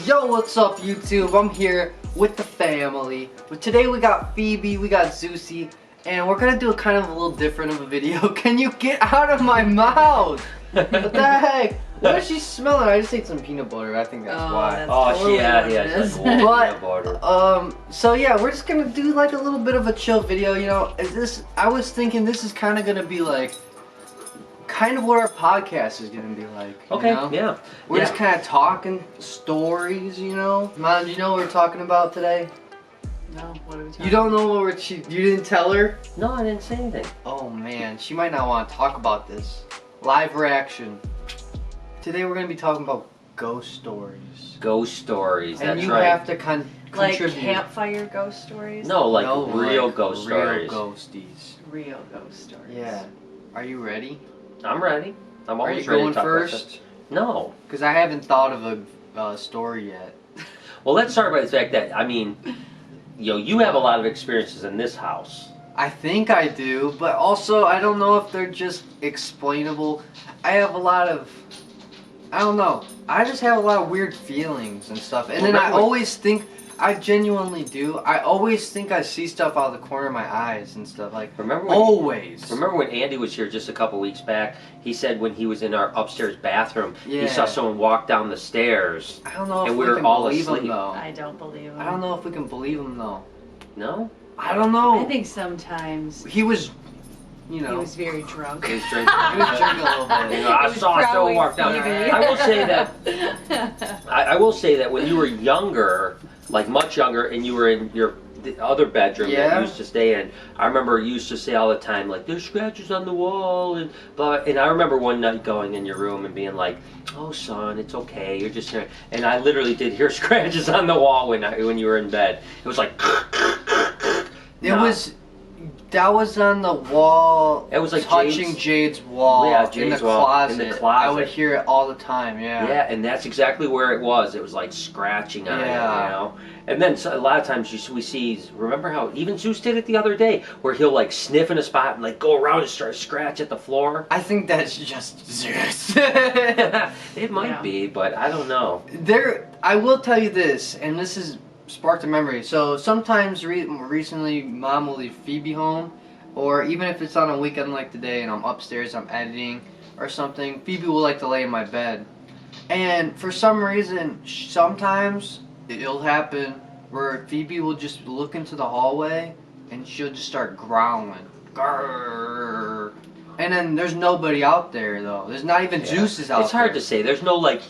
Yo, what's up YouTube? I'm here with the family. But today we got Phoebe, we got Zeusy, and we're gonna do a kind of a little different of a video. Can you get out of my mouth? What the heck? What is she smelling? I just ate some peanut butter. I think that's why. That's totally it's like peanut butter. So yeah, we're just gonna do like a little bit of a chill video. You know, I was thinking this is kind of gonna be like, kind of what our podcast is gonna be like. Okay, you know? yeah. We're just kind of talking stories, you know. Mom, do you know what we're talking about today? No, what are we talking about? You don't know what you didn't tell her? No, I didn't say anything. Oh man, she might not want to talk about this. Live reaction. Today we're gonna be talking about ghost stories. Ghost stories, and that's you right. have to contribute. Like campfire ghost stories? No, like No, real like ghost stories. Real ghosties. Real ghost stories. Yeah. Are you ready? I'm ready. I'm Are always you ready going to talk first? about this. No. Because I haven't thought of a story yet. Well, let's start by the fact that, I mean, you have a lot of experiences in this house. I think I do, but also I don't know if they're just explainable. I have a lot of, I don't know. I just have a lot of weird feelings and stuff. And then I always think, I genuinely do. I always think I see stuff out of the corner of my eyes and stuff. Like, remember when Andy was here just a couple weeks back? He said when he was in our upstairs bathroom, yeah, he saw someone walk down the stairs. I don't know if and we were can all believe asleep. him though. I don't believe him. I don't know if we can believe him though. No? I don't know. I think sometimes he was, you know, he was very drunk. He was drinking. He was drinking a little bit. You know, I saw someone walk down. I will say that. I will say that when you were younger, like much younger, and you were in the other bedroom that you used to stay in, I remember you used to say all the time, like, there's scratches on the wall, and I remember one night going in your room and being like, oh son, it's okay, you're just here. And I literally did hear scratches on the wall when you were in bed. It was like that was on the wall. It was like touching Jade's wall. Yeah, Jade's wall in the closet. I would hear it all the time. Yeah. Yeah, and that's exactly where it was. It was like scratching on it, you know. And then a lot of times we see. Remember how even Zeus did it the other day, where he'll like sniff in a spot and like go around and start to scratch at the floor. I think that's just Zeus. It might be, but I don't know. I will tell you this, and this is sparked a memory. So sometimes recently Mom will leave Phoebe home, or even if it's on a weekend like today and I'm upstairs, I'm editing or something, Phoebe will like to lay in my bed. And for some reason, sometimes it'll happen where Phoebe will just look into the hallway and she'll just start growling. Grrr. And then there's nobody out there though. There's not even Zeus is out there. It's hard to say. There's no like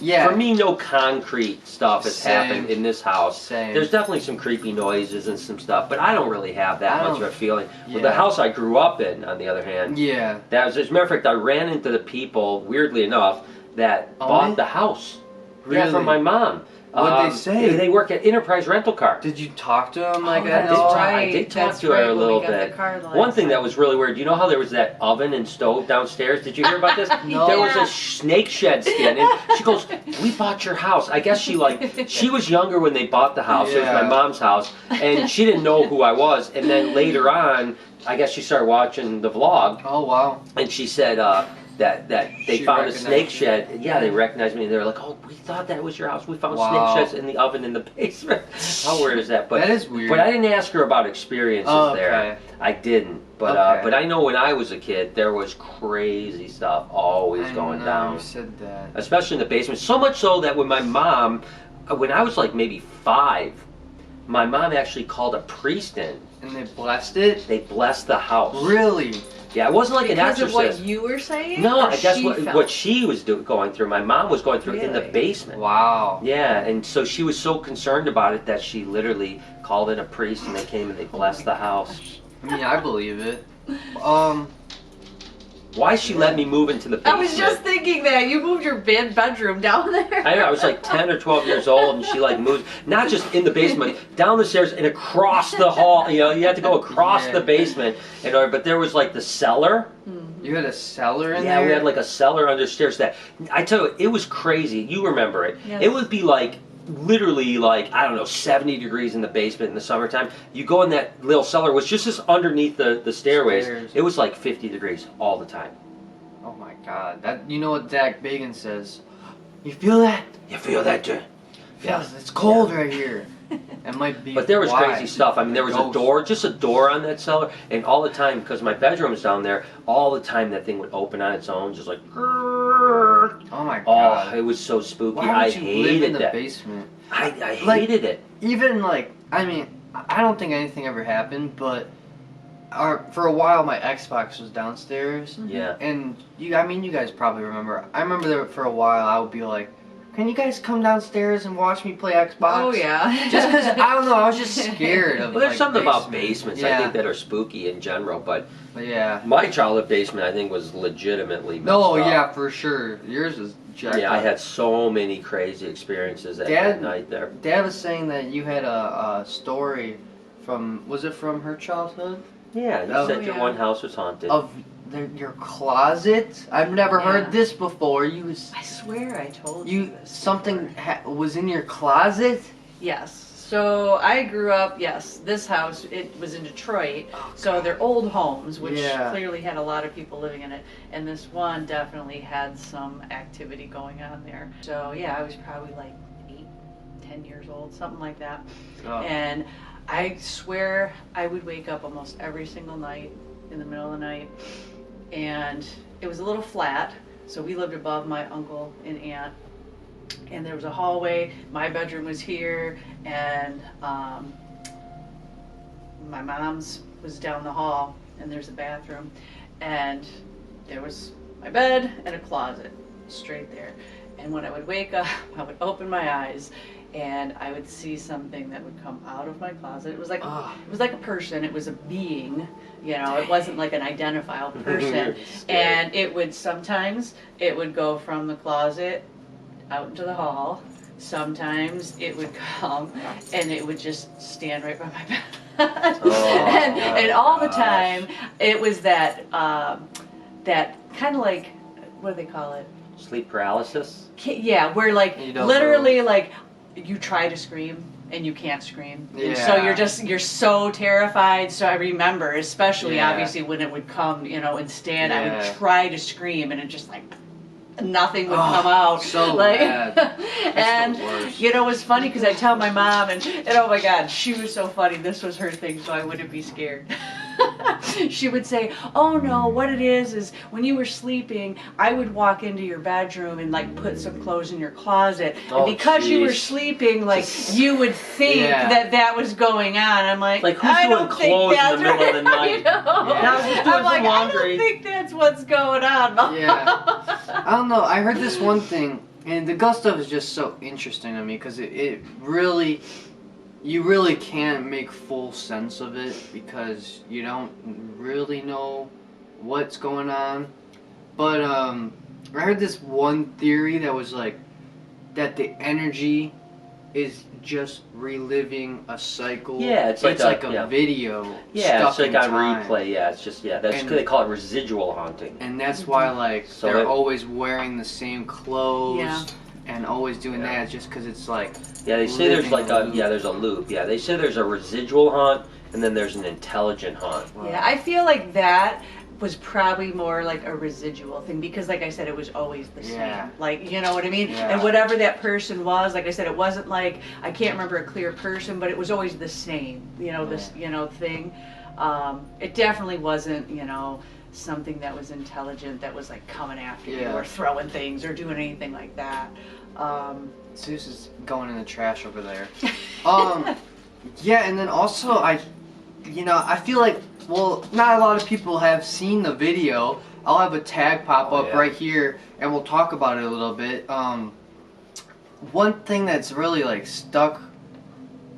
for me, no concrete stuff has happened in this house. There's definitely some creepy noises and some stuff, but I don't really have that much of a feeling. With the house I grew up in, on the other hand, that was, as a matter of fact, I ran into the people, weirdly enough, that bought the house. Really? Yeah, from my mom. What did they say? They work at Enterprise Rental Car. Did you talk to them like that? I did talk to her a little bit. One thing that was really weird, you know how there was that oven and stove downstairs? Did you hear about this? No. There was a snake shed skin, and she goes, we bought your house. I guess she was younger when they bought the house. It was my mom's house, and she didn't know who I was. And then later on, I guess she started watching the vlog. Oh, wow. And she said, that they found a snake shed. Yeah, they recognized me. They were like, oh, we thought that was your house. We found snake sheds in the oven in the basement. How weird is that? But that is weird. But I didn't ask her about experiences there. I didn't. But but I know when I was a kid, there was crazy stuff always going down. You said that. Especially in the basement. So much so that when my mom, when I was like maybe 5, my mom actually called a priest in. And they blessed it? They blessed the house. Really? Yeah, it wasn't like an exorcist. Because of what you were saying? No, I guess what she was going through, my mom was going through in the basement. Wow. Yeah, and so she was so concerned about it that she literally called in a priest and they came and they blessed the house. I mean, I believe it. Why she let me move into the basement? I was just thinking that. You moved your bedroom down there. I know, I was like 10 or 12 years old and she like moved, not just in the basement, down the stairs and across the hall. You know, you had to go across the basement. But there was like the cellar. You had a cellar in there? Yeah, we had like a cellar under stairs that, I tell you, it was crazy. You remember it. Yes. It would be like, literally like, I don't know, 70 degrees in the basement in the summertime. You go in that little cellar, which just is underneath the stairways. It was like 50 degrees all the time. Oh my God. You know what Zach Bagan says? You feel that? You feel that, too? Yes, it's cold right here. It might be. But there was why. crazy stuff. I mean, there was a door, just a door on that cellar, and all the time, because my bedroom's down there, all the time that thing would open on its own, just like. Oh my god! Oh, it was so spooky. Why would I you hated live in the that. basement? I Like, hated it. Even like, I mean, I don't think anything ever happened, but for a while my Xbox was downstairs. Yeah. And you guys probably remember. I remember that for a while I would be like, "Can you guys come downstairs and watch me play Xbox?" Oh yeah. Just because I don't know, I was just scared of. Well, there's like, something about basements. basements I think that are spooky in general, but Yeah. my childhood basement I think was legitimately messed No, up. yeah, for sure. Yours is jacked Yeah, I up. had so many crazy experiences that night there. Dad was saying that you had a story was it from her childhood? Yeah, you Oh, said your yeah. one house was haunted. Of your closet? I've never Yeah. heard this before. I swear I told you this something before. was in your closet? Yes. So I grew up, yes, this house, it was in Detroit. So they're old homes, which Yeah. clearly had a lot of people living in it. And this one definitely had some activity going on there. So yeah, I was probably like 8, 10 years old, something like that. Oh. And I swear I would wake up almost every single night in the middle of the night. And it was a little flat. So we lived above my uncle and aunt. And there was a hallway. My bedroom was here, and my mom's was down the hall. And there's a bathroom, and there was my bed and a closet straight there. And when I would wake up, I would open my eyes, and I would see something that would come out of my closet. It was like a person. It was a being. You know, it wasn't like an identifiable person. And it would sometimes go from the closet out into the hall. Sometimes it would come and it would just stand right by my bed. And all the time it was that kind of like, what do they call it? Sleep paralysis? Yeah, where like literally like you try to scream and you can't scream. And so you're so terrified. So I remember, especially obviously when it would come, you know, and stand, I would try to scream and it just like nothing would come out. So like, bad. And the worst. you know, it was funny because I tell my mom and oh my God, she was so funny. This was her thing, so I wouldn't be scared. She would say, "Oh no, what it is when you were sleeping, I would walk into your bedroom and like put some clothes in your closet, and because you were sleeping, like you would think that was going on." I'm like who's I doing don't clothes think in the middle of the night? You know? I was just doing I'm like, some laundry. I don't think that's what's going on, Mom. Yeah. I don't know. I heard this one thing, and the ghost stuff is just so interesting to me because it really, you really can't make full sense of it because you don't really know what's going on. But I heard this one theory that was like that the energy is just reliving a cycle. Yeah, it's like a video. Yeah, it's stuck like in on time. replay. Yeah, it's just that's they call it residual haunting. And that's why like So they're always wearing the same clothes. Yeah. And always doing that just because it's like they say there's like living there's a loop. Yeah, they say there's a residual haunt and then there's an intelligent haunt. Yeah, I feel like that was probably more like a residual thing because like I said, it was always the same. Like, you know what I mean? Yeah. And whatever that person was, like I said, it wasn't like, I can't remember a clear person, but it was always the same, you know, this, you know, thing. It definitely wasn't, you know, something that was intelligent that was like coming after you or throwing things or doing anything like that. Zeus is going in the trash over there. Yeah, and then also I feel like, well, not a lot of people have seen the video. I'll have a tag pop up right here and we'll talk about it a little bit. One thing that's really like stuck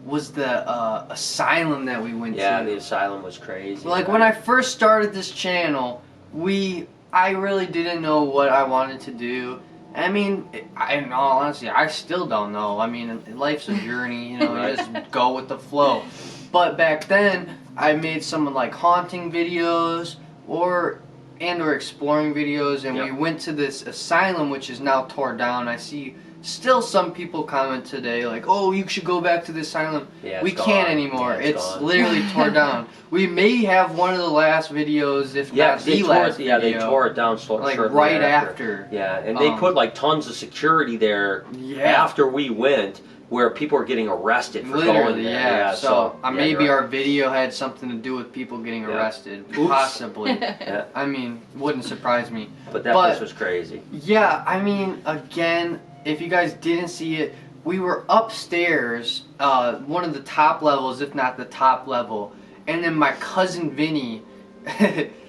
was the asylum that we went to. Yeah, the asylum was crazy. Like when I first started this channel, I really didn't know what I wanted to do. I mean, in all honesty, I still don't know. I mean, life's a journey, you know, you just go with the flow. But back then, I made some like haunting videos or exploring videos, and we went to this asylum, which is now torn down. I see Still, some people comment today like, "Oh, you should go back to the asylum." Yeah, we it's can't gone. anymore. Yeah, it's gone. literally torn down. We may have one of the last videos, if Yeah, not the last video. Yeah, they tore it down like shortly right after. Yeah, and they put like tons of security there after we went, where people were getting arrested for going there. Yeah. So maybe right. our video had something to do with people getting arrested. Possibly. Yeah. I mean, wouldn't surprise me. But that place was crazy. Yeah, I mean, again, if you guys didn't see it, we were upstairs, one of the top levels, if not the top level, and then my cousin Vinny,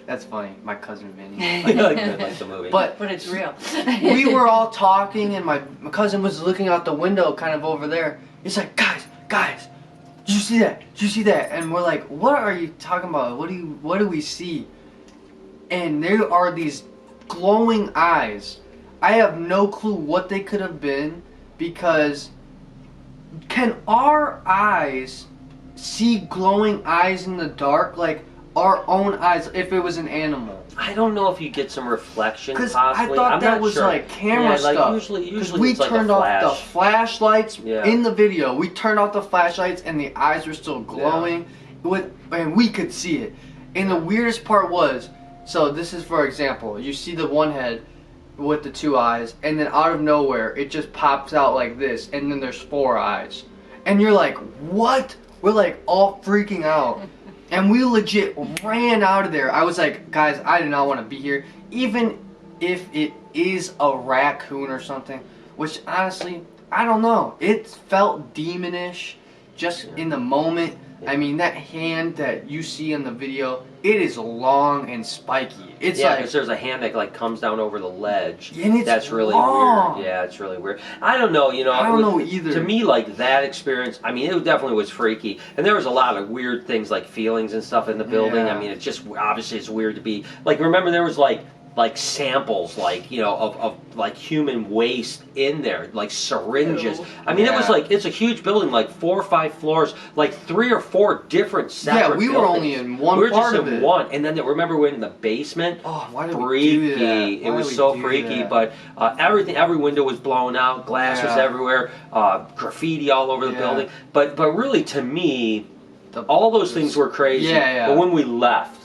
that's funny, my cousin Vinny. like the movie. But it's real. We were all talking, and my cousin was looking out the window kind of over there. He's like, guys, did you see that? Did you see that? And we're like, what are you talking about? What do we see? And there are these glowing eyes. I have no clue what they could have been, because can our eyes see glowing eyes in the dark, like our own eyes, if it was an animal? I don't know if you get some reflection, Because possibly. I thought I'm that not was sure. like camera like stuff. Usually we it's like turned a off the flash. flashlights Yeah. in the video. We turned off the flashlights, and the eyes were still glowing, and we could see it. And the weirdest part was, so this is for example, you see the one head with the two eyes, and then out of nowhere it just pops out like this, and then there's 4 eyes, and you're like, what? We're like all freaking out, and we legit ran out of there. I was like, guys, I do not want to be here, even if it is a raccoon or something, which honestly, I don't know. It felt demonish just in the moment. I mean, that hand that you see in the video, it is long and spiky. It's like, because there's a hand that like comes down over the ledge. And it's that's really long. weird. Yeah, it's really weird. I don't know. I don't know either. To me, like that experience, I mean, it definitely was freaky, and there was a lot of weird things like feelings and stuff in the building. Yeah. I mean, it's just obviously it's weird to be like. Remember, there was like samples, like, you know, of like human waste in there, like syringes. Ew. I mean, it was like, it's a huge building, like 4 or 5 floors, like 3 or 4 different separate yeah, we were buildings. only in one we were part just of in it. one, and then remember we're in the basement. Oh, why did Freaky. we do that? It was so freaky, but every window was blown out, glass was everywhere, graffiti all over the building. But really, to me, all those things were crazy. Yeah. But when we left,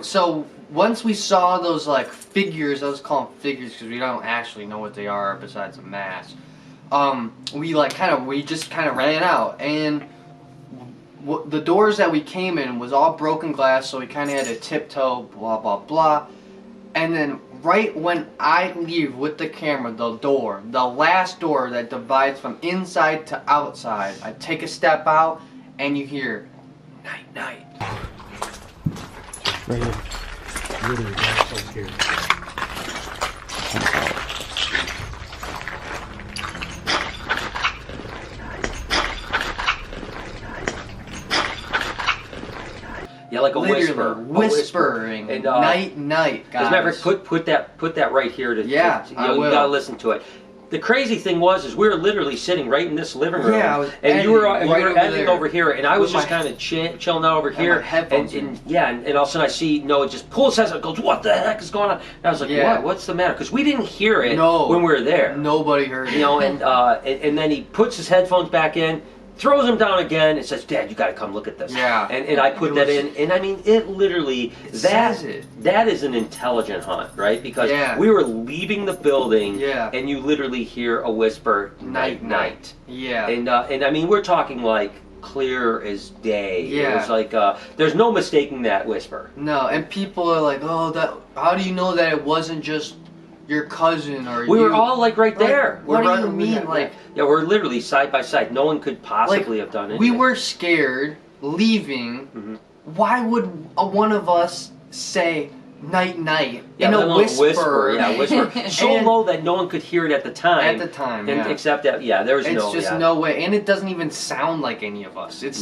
so once we saw those like figures, I was calling figures because we don't actually know what they are besides a mask. We just kind of ran out, and the doors that we came in was all broken glass, so we kind of had to tiptoe, blah blah blah. And then right when I leave with the camera, the last door that divides from inside to outside, I take a step out, and you hear night night. Right here. Literally right over here. yeah, like a whisper, whispering, and night night, guys. As a matter of fact, put that right here to you gotta listen to it. The crazy thing was we were literally sitting right in this living room, and you were editing over here, and I was just kind of chilling out over here, and all of a sudden I see Noah just pull his head up, goes, "What the heck is going on?" And I was like, "What? What's the matter?" Because we didn't hear it when we were there. Nobody heard it. You know, and then he puts his headphones back in, throws them down again, and says, "Dad, you got to come look at this." Yeah. And I put that in, and I mean, it literally says it. That is an intelligent hunt, right? Because we were leaving the building, and you literally hear a whisper, "Night, night." Yeah. And I mean, we're talking like clear as day. Yeah. It was like there's no mistaking that whisper. No, and people are like, "Oh, how do you know that it wasn't just your cousin or we were all like right there. What do you mean? Like, yeah, we're literally side by side. No one could possibly have done it. We were scared leaving. Mm-hmm. Why would one of us say night night in a whisper? Whisper so low that no one could hear it at the time. Except that there was it's just no way, and it doesn't even sound like any of us. It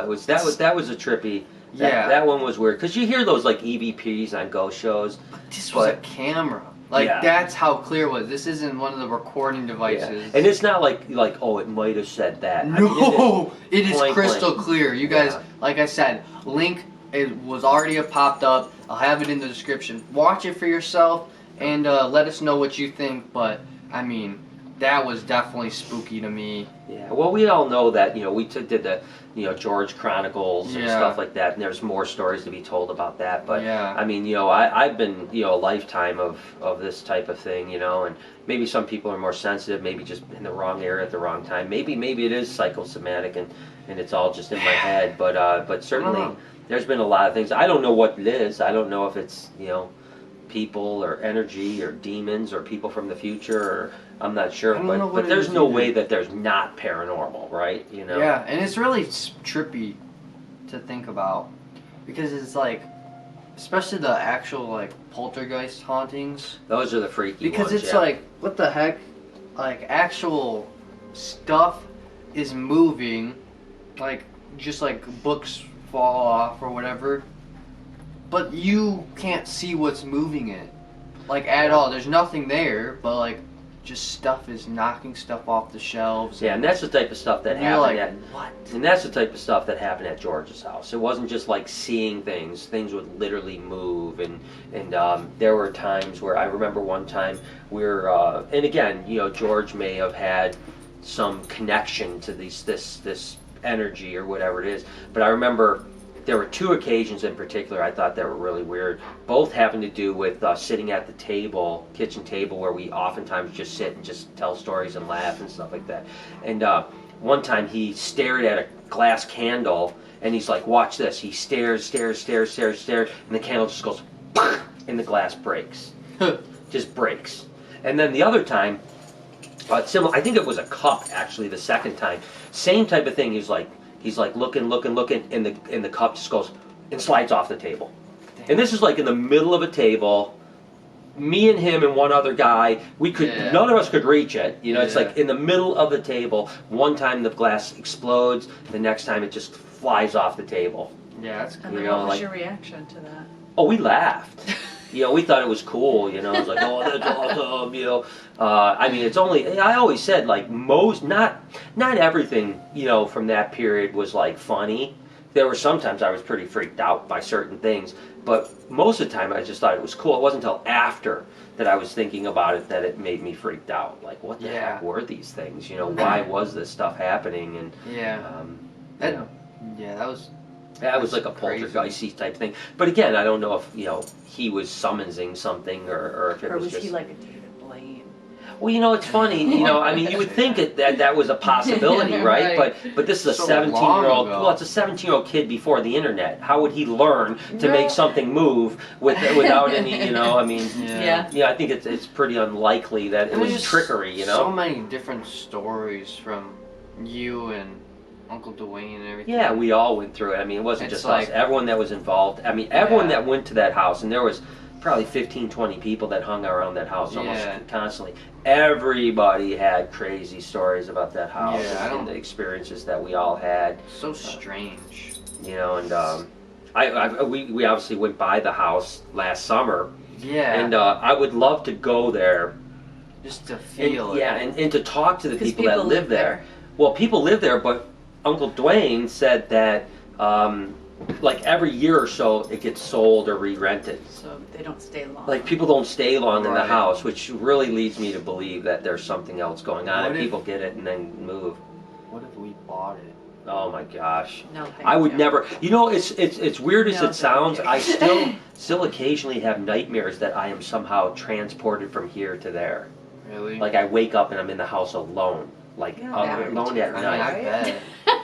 was that was a trippy. That one was weird because you hear those like EVPs on ghost shows. But this was a camera. Like that's how clear it was. This isn't one of the recording devices. And it's not like oh, it might have said that. No, it is crystal clear. You guys, like I said, link was already popped up. I'll have it in the description. Watch it for yourself and let us know what you think. But I mean, that was definitely spooky to me. Yeah, well, we all know that, we did the, George Chronicles and Yeah. stuff like that, and there's more stories to be told about that. But Yeah. I mean, I've been, a lifetime of this type of thing, and maybe some people are more sensitive, maybe just in the wrong area at the wrong time. Maybe it is psychosomatic and it's all just in my head. But certainly there's been a lot of things. I don't know what it is. I don't know if it's, people or energy or demons or people from the future, or I'm not sure, but there's no way that there's not paranormal, right? Yeah, and it's really trippy to think about, because it's like, especially the actual like poltergeist hauntings, those are the freaky because ones. it's like, what the heck, like actual stuff is moving, like just like books fall off or whatever, but you can't see what's moving it, like at all. There's nothing there, but like just stuff is knocking stuff off the shelves. Yeah, and that's the type of stuff that you're happened like, what? And that's the type of stuff that happened at George's house. It wasn't just like seeing things. Things would literally move, and there were times where I remember one time we were, and again, George may have had some connection to this energy or whatever it is, but I remember there were two occasions in particular I thought that were really weird. Both happened to do with sitting at the table, kitchen table, where we oftentimes just sit and just tell stories and laugh and stuff like that. And one time he stared at a glass candle, and he's like, watch this. He stares, and the candle just goes, and the glass breaks. Just breaks. And then the other time, similar, I think it was a cup actually the second time, same type of thing. He's like looking, and the cup just goes and slides off the table. Damn. And this is like in the middle of a table. Me and him and one other guy, none of us could reach it. It's like in the middle of the table. One time the glass explodes, the next time it just flies off the table. Yeah, that's cool. And what was your reaction to that? Oh, we laughed. We thought it was cool. It was like, oh, that's awesome. I mean, it's only. I always said like not everything from that period was like funny. There were sometimes I was pretty freaked out by certain things, but most of the time I just thought it was cool. It wasn't until after that I was thinking about it that it made me freaked out. Like, what the heck were these things? Why was this stuff happening? And that was like a poltergeist type thing. But again, I don't know if he was summoning something or if it was just. Or was he like a David Blaine? Well, it's funny. I mean, you would think that was a possibility, right? But this is a 17-year-old. Well, it's a 17-year-old kid before the internet. How would he learn to make something move without any? I mean, I think it's pretty unlikely that it was trickery. So many different stories from you and Uncle Dwayne and everything. Yeah, we all went through it. I mean, it wasn't just us. Everyone that was involved. I mean, everyone that went to that house, and there was probably 15, 20 people that hung around that house almost constantly. Everybody had crazy stories about that house and the experiences that we all had. So strange. And we obviously went by the house last summer. Yeah. And I would love to go there. Just to feel it. Yeah, and to talk to the people that live there. Well, people live there, but Uncle Dwayne said that like every year or so it gets sold or re-rented. So they don't stay long. Like people don't stay long in the house, which really leads me to believe that there's something else going on and people get it and then move. What if we bought it? Oh my gosh. No, thank I would you. never. It's weird as it sounds. I still occasionally have nightmares that I am somehow transported from here to there. Really? Like I wake up and I'm in the house alone. Like alone at night. I bet.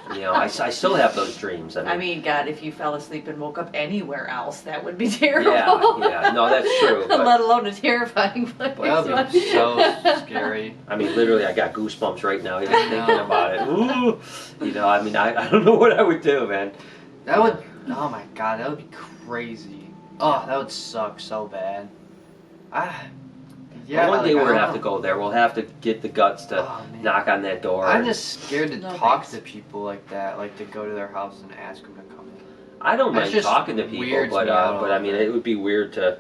I still have those dreams. I mean, God, if you fell asleep and woke up anywhere else, that would be terrible. Yeah, no, that's true. But, let alone a terrifying place. Well, that would be so scary. I mean, literally, I got goosebumps right now even thinking about it. Ooh, I mean, I don't know what I would do, man. That would, oh my God, that would be crazy. Oh, that would suck so bad. Yeah, one day we're going to have to go there. We'll have to get the guts to knock on that door. I'm just scared to talk to people like that, like to go to their house and ask them to come in. I don't mind talking to people, but I mean, it would be weird to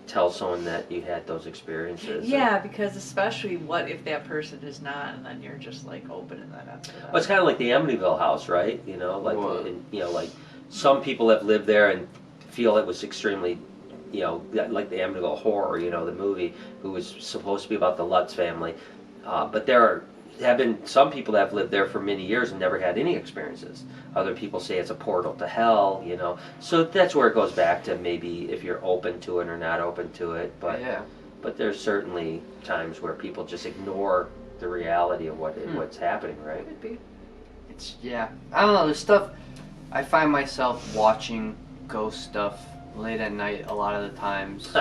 tell someone that you had those experiences. Yeah, because especially what if that person is not, and then you're just like opening that up. Well, it's kind of like the Amityville house, right? Like some people have lived there and feel it was extremely. Like the Amityville Horror, the movie, who was supposed to be about the Lutz family. But there have been some people that have lived there for many years and never had any experiences. Other people say it's a portal to hell, you know. So that's where it goes back to maybe if you're open to it or not open to it. But but there's certainly times where people just ignore the reality of what's happening, right? Could be. It's I don't know. There's stuff. I find myself watching ghost stuff late at night a lot of the times.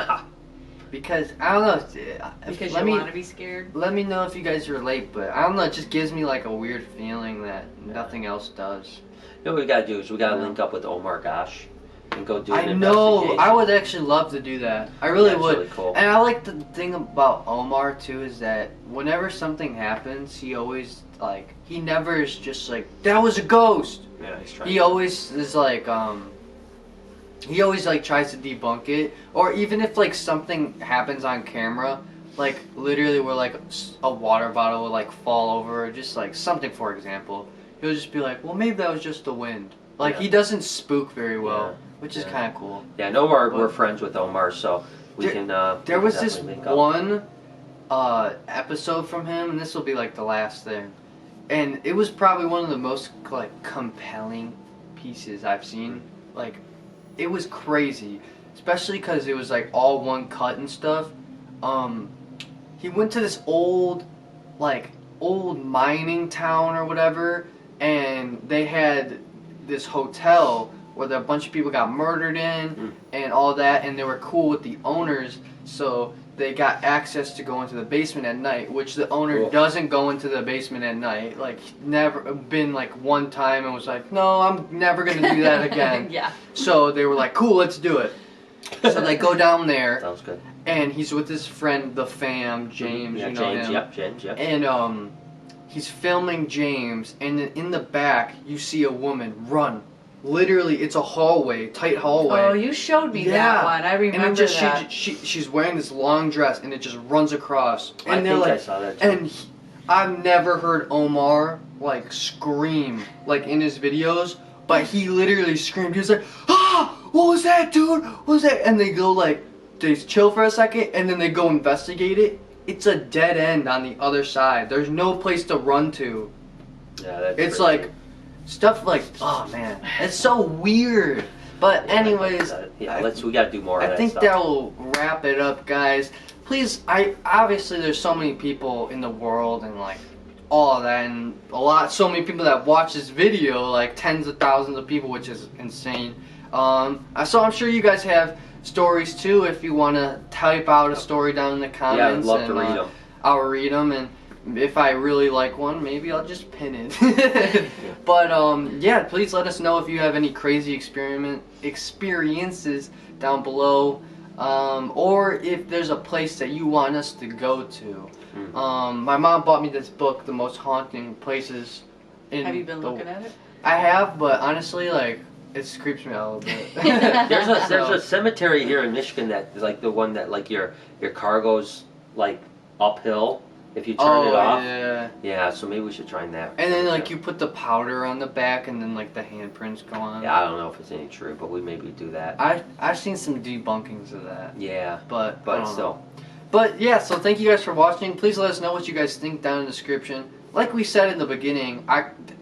Because, I don't know. Because you want to be scared? Let me know if you guys relate, but I don't know, it just gives me like a weird feeling that nothing else does. You know what we gotta do is we gotta link up with Omar Gosh and go do an I know, investigation. I would actually love to do that. I really That's would. really cool. And I like the thing about Omar too is that whenever something happens, he always like, he never is just like, that was a ghost. Yeah, he's trying. He always is like, he always like tries to debunk it, or even if like something happens on camera, like literally where like a water bottle will like fall over, or just like something, for example, he'll just be like, well, maybe that was just the wind. Like he doesn't spook very well, which is kind of cool. Yeah, no, we're friends with Omar, so we can. There was this link up. one episode from him, and this will be like the last thing, and it was probably one of the most like compelling pieces I've seen. Like, it was crazy, especially because it was like all one cut and stuff. He went to this old mining town or whatever, and they had this hotel where a bunch of people got murdered in and all that, and they were cool with the owners, so they got access to go into the basement at night, which the owner doesn't go into the basement at night. Like, never been like one time and was like, no, I'm never gonna do that again. So they were like, cool, let's do it. So they go down there. Sounds good. And he's with his friend, the fam, James. Yeah, you know James. him. Yep, James. Yep. And he's filming James, and then in the back you see a woman run. Literally, it's a hallway, tight hallway. Oh, you showed me that one. I remember and it just, that. She's wearing this long dress, and it just runs across. And I think I saw that too. And I've never heard Omar like scream like in his videos, but he literally screamed. He was like, "Ah, what was that, dude? What was that?" And they go like, they chill for a second, and then they go investigate it. It's a dead end on the other side. There's no place to run to. Yeah, that's It's pretty like stuff like, oh man, it's so weird. But anyways, we got to do more of that I think stuff. that will wrap it up, guys. Please, obviously there's so many people in the world and like all of that, and so many people that watch this video, like tens of thousands of people, which is insane. So I'm sure you guys have stories too. If you want to type out a story down in the comments, I'd love to read them. I'll read them, and if I really like one, maybe I'll just pin it. But yeah, please let us know if you have any crazy experiences down below, or if there's a place that you want us to go to. My mom bought me this book, The Most Haunting Places in Have you been looking at it? I have, but honestly, like, it creeps me out a little bit. There's a cemetery here in Michigan that is like the one that like your car goes like uphill if you turn it off. Yeah, so maybe we should try that. And then like you put the powder on the back, and then like the handprints go on. Yeah, I don't know if it's any true, but we maybe do that. I've seen some debunkings of that. Yeah, but still. But yeah, so thank you guys for watching. Please let us know what you guys think down in the description. Like we said in the beginning,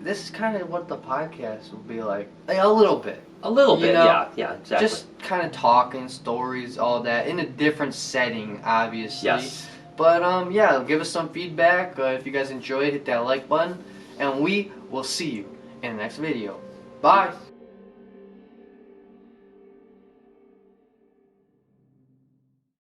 this is kind of what the podcast will be like. A little bit. A little bit, know? yeah, exactly. Just kind of talking, stories, all that, in a different setting, obviously. Yes. But yeah, give us some feedback. If you guys enjoyed, hit that like button. And we will see you in the next video. Bye.